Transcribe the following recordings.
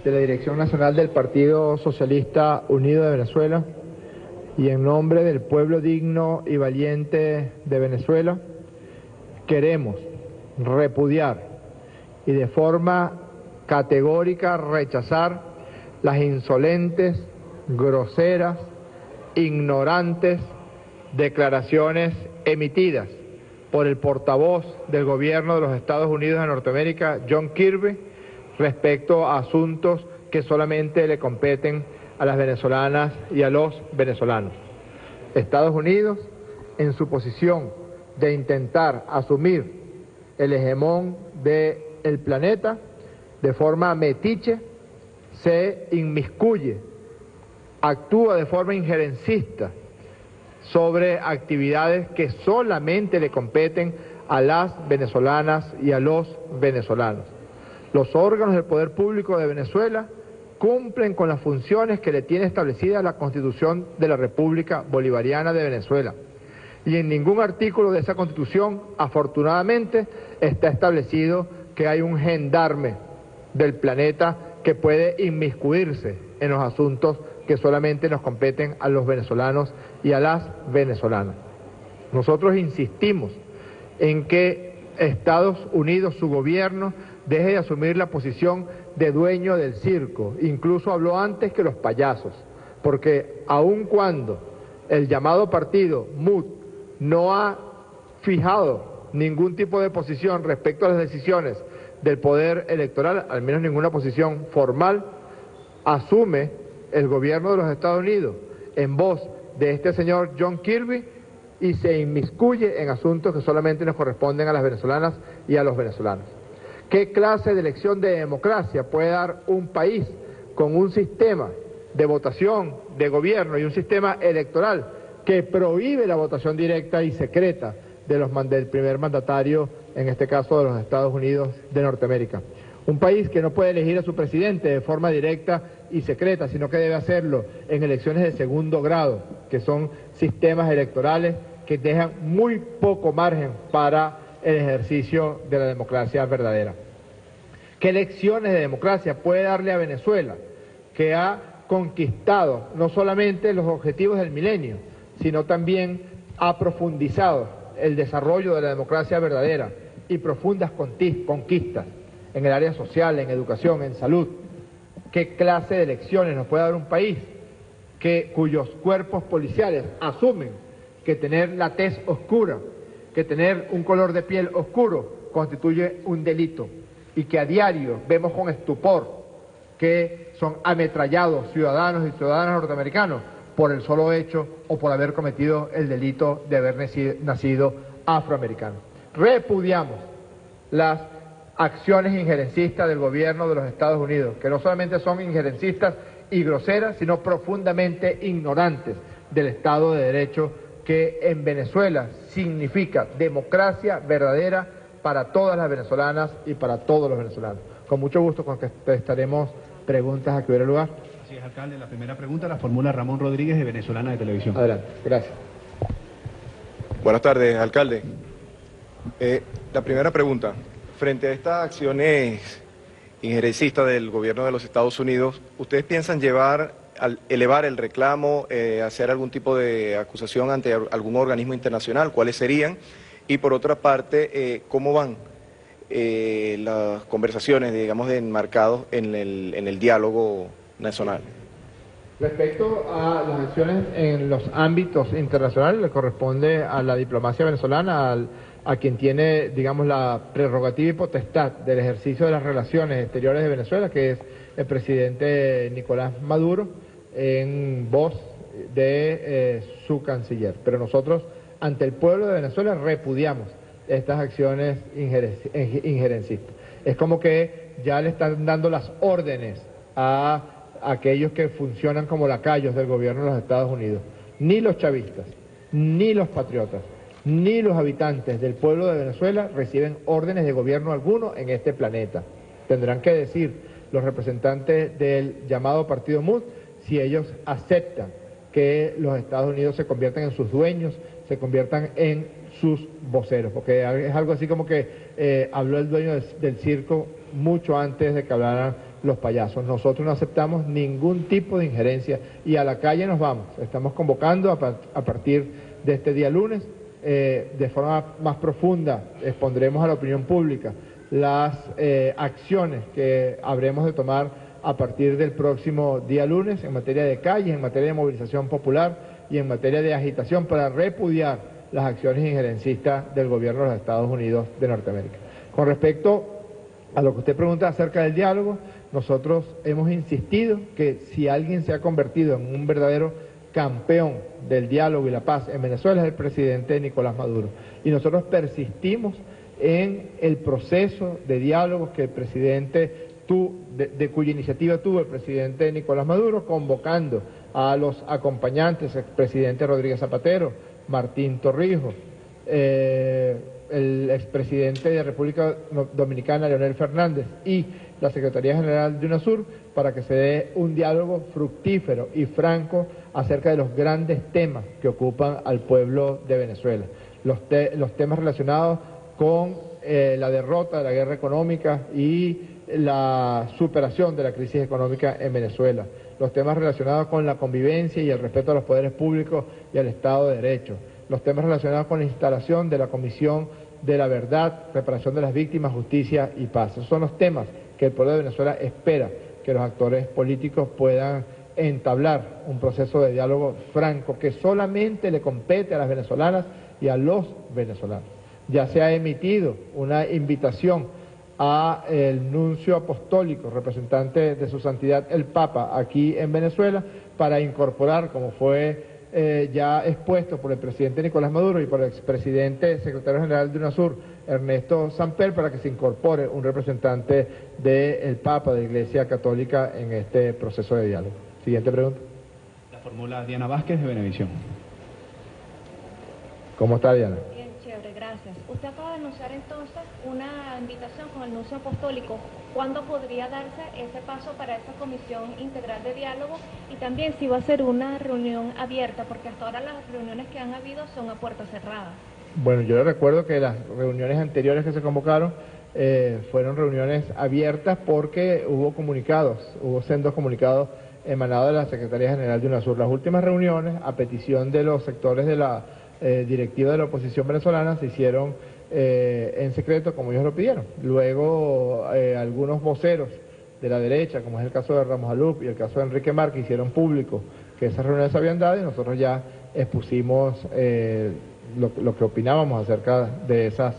de la Dirección Nacional del Partido Socialista Unido de Venezuela y en nombre del pueblo digno y valiente de Venezuela, queremos repudiar y de forma categórica rechazar las insolentes, groseras, ignorantes declaraciones emitidas por el portavoz del gobierno de los Estados Unidos de Norteamérica, John Kirby, respecto a asuntos que solamente le competen a las venezolanas y a los venezolanos. Estados Unidos, en su posición de intentar asumir el hegemón del planeta, de forma metiche, se inmiscuye, actúa de forma injerencista sobre actividades que solamente le competen a las venezolanas y a los venezolanos. Los órganos del poder público de Venezuela cumplen con las funciones que le tiene establecidas la Constitución de la República Bolivariana de Venezuela. Y en ningún artículo de esa Constitución, afortunadamente, está establecido que hay un gendarme del planeta que puede inmiscuirse en los asuntos que solamente nos competen a los venezolanos y a las venezolanas. Nosotros insistimos en que Estados Unidos, su gobierno, deje de asumir la posición de dueño del circo, incluso habló antes que los payasos, porque aun cuando el llamado partido MUD no ha fijado ningún tipo de posición respecto a las decisiones del poder electoral, al menos ninguna posición formal, asume el gobierno de los Estados Unidos en voz de este señor John Kirby y se inmiscuye en asuntos que solamente nos corresponden a las venezolanas y a los venezolanos. ¿Qué clase de elección de democracia puede dar un país con un sistema de votación de gobierno y un sistema electoral que prohíbe la votación directa y secreta del primer mandatario, en este caso de los Estados Unidos de Norteamérica? Un país que no puede elegir a su presidente de forma directa y secreta, sino que debe hacerlo en elecciones de segundo grado, que son sistemas electorales que dejan muy poco margen para el ejercicio de la democracia verdadera. ¿Qué lecciones de democracia puede darle a Venezuela, que ha conquistado no solamente los objetivos del milenio, sino también ha profundizado el desarrollo de la democracia verdadera y profundas conquistas en el área social, en educación, en salud? ¿Qué clase de elecciones nos puede dar un país cuyos cuerpos policiales asumen que tener la tez oscura, que tener un color de piel oscuro constituye un delito, y que a diario vemos con estupor que son ametrallados ciudadanos y ciudadanas norteamericanos por el solo hecho o por haber cometido el delito de haber nacido afroamericano? Repudiamos las acciones injerencistas del gobierno de los Estados Unidos, que no solamente son injerencistas y groseras, sino profundamente ignorantes del Estado de Derecho, que en Venezuela significa democracia verdadera para todas las venezolanas y para todos los venezolanos. Con mucho gusto contestaremos preguntas a que hubiera lugar. Así es, alcalde. La primera pregunta la formula Ramón Rodríguez, de Venezolana de Televisión. Adelante, gracias. Buenas tardes, alcalde. La primera pregunta. Frente a estas acciones injerencistas del gobierno de los Estados Unidos, ¿ustedes piensan elevar el reclamo, hacer algún tipo de acusación ante algún organismo internacional? ¿Cuáles serían? Y por otra parte, ¿cómo van las conversaciones, digamos, enmarcados en el diálogo nacional? Respecto a las acciones en los ámbitos internacionales, le corresponde a la diplomacia venezolana, a quien tiene, digamos, la prerrogativa y potestad del ejercicio de las relaciones exteriores de Venezuela, que es el presidente Nicolás Maduro, en voz de su canciller. Pero nosotros, ante el pueblo de Venezuela, repudiamos estas acciones injerencistas. Es como que ya le están dando las órdenes a aquellos que funcionan como lacayos del gobierno de los Estados Unidos. Ni los chavistas, ni los patriotas, ni los habitantes del pueblo de Venezuela reciben órdenes de gobierno alguno en este planeta. Tendrán que decir los representantes del llamado partido MUD si ellos aceptan que los Estados Unidos se conviertan en sus dueños, se conviertan en sus voceros, porque es algo así como que habló el dueño del circo mucho antes de que hablaran los payasos. Nosotros no aceptamos ningún tipo de injerencia y a la calle nos vamos. Estamos convocando a partir de este día lunes, de forma más profunda, expondremos a la opinión pública las acciones que habremos de tomar a partir del próximo día lunes en materia de calles, en materia de movilización popular y en materia de agitación para repudiar las acciones injerencistas del gobierno de los Estados Unidos de Norteamérica. Con respecto a lo que usted pregunta acerca del diálogo, nosotros hemos insistido que si alguien se ha convertido en un verdadero campeón del diálogo y la paz en Venezuela es el presidente Nicolás Maduro. Y nosotros persistimos en el proceso de diálogo que el presidente de cuya iniciativa tuvo el presidente Nicolás Maduro, convocando a los acompañantes, el presidente Rodríguez Zapatero, Martín Torrijos, el expresidente de República Dominicana, Leonel Fernández, y la Secretaría General de UNASUR, para que se dé un diálogo fructífero y franco acerca de los grandes temas que ocupan al pueblo de Venezuela. Los temas relacionados con la derrota de la guerra económica y la superación de la crisis económica en Venezuela, los temas relacionados con la convivencia y el respeto a los poderes públicos y al Estado de Derecho, los temas relacionados con la instalación de la Comisión de la Verdad, reparación de las víctimas, justicia y paz. Esos son los temas que el pueblo de Venezuela espera que los actores políticos puedan entablar un proceso de diálogo franco que solamente le compete a las venezolanas y a los venezolanos. Ya se ha emitido una invitación a el nuncio apostólico, representante de su santidad el Papa aquí en Venezuela, para incorporar, como fue ya expuesto por el presidente Nicolás Maduro y por el expresidente secretario general de UNASUR, Ernesto Samper, para que se incorpore un representante del Papa de la Iglesia Católica en este proceso de diálogo. Siguiente pregunta. La formula Diana Vázquez de Venevisión. ¿Cómo está, Diana? Bien, chévere, gracias. Usted acaba de anunciar entonces una invitación con el nuncio apostólico. ¿Cuándo podría darse ese paso para esa comisión integral de diálogo? Y también si va a ser una reunión abierta, porque hasta ahora las reuniones que han habido son a puerta cerrada. Bueno, yo le recuerdo que las reuniones anteriores que se convocaron fueron reuniones abiertas porque hubo sendos comunicados emanados de la Secretaría General de UNASUR. Las últimas reuniones, a petición de los sectores de la directiva de la oposición venezolana, se hicieron en secreto, como ellos lo pidieron. Luego, algunos voceros de la derecha, como es el caso de Ramos Alup y el caso de Enrique Márquez, hicieron público que esas reuniones se habían dado y nosotros ya expusimos lo que opinábamos acerca de esas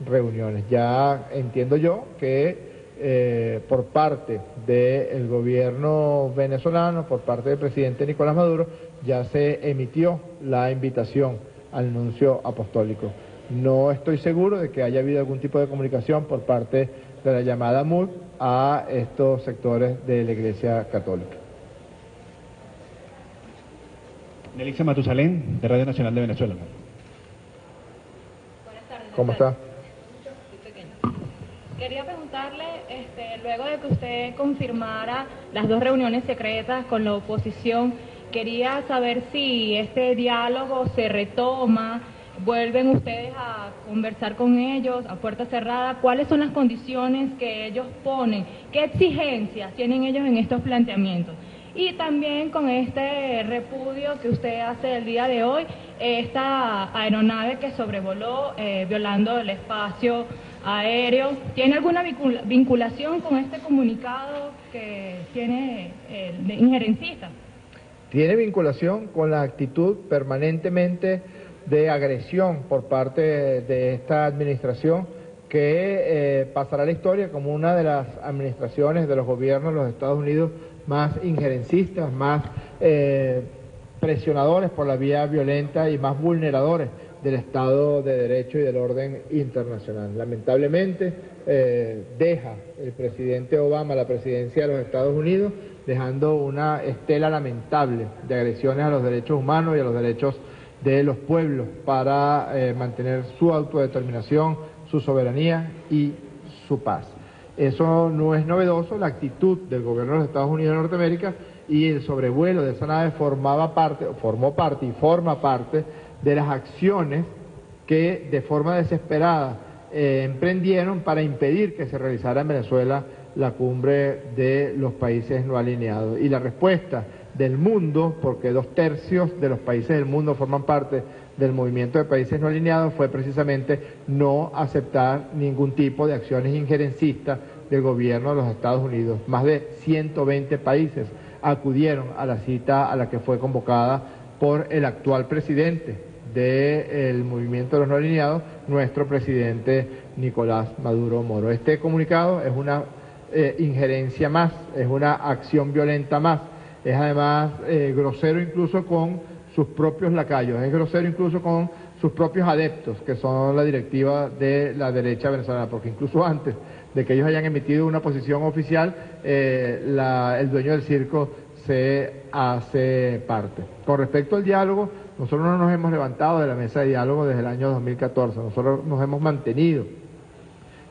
reuniones. Ya entiendo yo que por parte del gobierno venezolano, por parte del presidente Nicolás Maduro, ya se emitió la invitación al nuncio apostólico. No estoy seguro de que haya habido algún tipo de comunicación por parte de la llamada MUD a estos sectores de la Iglesia Católica. Nelixa Matusalén, de Radio Nacional de Venezuela. Buenas tardes. ¿Cómo está? Quería preguntarle, luego de que usted confirmara las dos reuniones secretas con la oposición, quería saber si este diálogo se retoma, vuelven ustedes a conversar con ellos a puerta cerrada, cuáles son las condiciones que ellos ponen, qué exigencias tienen ellos en estos planteamientos. Y también con este repudio que usted hace el día de hoy, esta aeronave que sobrevoló violando el espacio aéreo, ¿tiene alguna vinculación con este comunicado que tiene de injerencista? Tiene vinculación con la actitud permanentemente de agresión por parte de esta administración que pasará a la historia como una de las administraciones de los gobiernos de los Estados Unidos más injerencistas, más presionadores por la vía violenta y más vulneradores del Estado de Derecho y del orden internacional. Lamentablemente deja el presidente Obama la presidencia de los Estados Unidos dejando una estela lamentable de agresiones a los derechos humanos y a los derechos de los pueblos para mantener su autodeterminación, su soberanía y su paz. Eso no es novedoso, la actitud del gobierno de los Estados Unidos de Norteamérica y el sobrevuelo de esa nave formó parte y forma parte de las acciones que de forma desesperada emprendieron para impedir que se realizara en Venezuela la cumbre de los países no alineados. Y la respuesta del mundo, porque 2/3 de los países del mundo forman parte del movimiento de países no alineados, fue precisamente no aceptar ningún tipo de acciones injerencistas del gobierno de los Estados Unidos. Más de 120 países acudieron a la cita a la que fue convocada por el actual presidente del movimiento de los no alineados, nuestro presidente Nicolás Maduro Moro. Este comunicado es una injerencia más, es una acción violenta más, es además grosero incluso con sus propios lacayos, es grosero incluso con sus propios adeptos, que son la directiva de la derecha venezolana, porque incluso antes de que ellos hayan emitido una posición oficial, el dueño del circo se hace parte. Con respecto al diálogo, nosotros no nos hemos levantado de la mesa de diálogo desde el año 2014, nosotros nos hemos mantenido.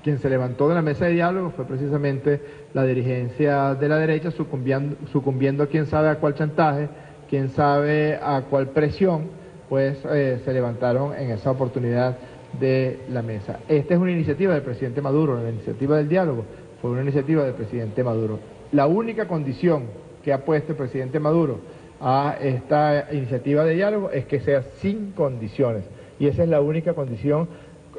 Quien se levantó de la mesa de diálogo fue precisamente la dirigencia de la derecha, sucumbiendo quién sabe a cuál chantaje, quién sabe a cuál presión, pues se levantaron en esa oportunidad de la mesa. Esta es una iniciativa del presidente Maduro, la iniciativa del diálogo fue una iniciativa del presidente Maduro. La única condición que ha puesto el presidente Maduro a esta iniciativa de diálogo es que sea sin condiciones, y esa es la única condición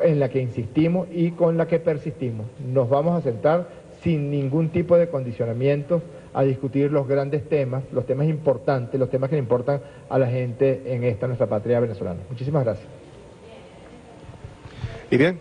en la que insistimos y con la que persistimos. Nos vamos a sentar sin ningún tipo de condicionamientos a discutir los grandes temas, los temas importantes, los temas que le importan a la gente en esta nuestra patria venezolana. Muchísimas gracias. Y bien,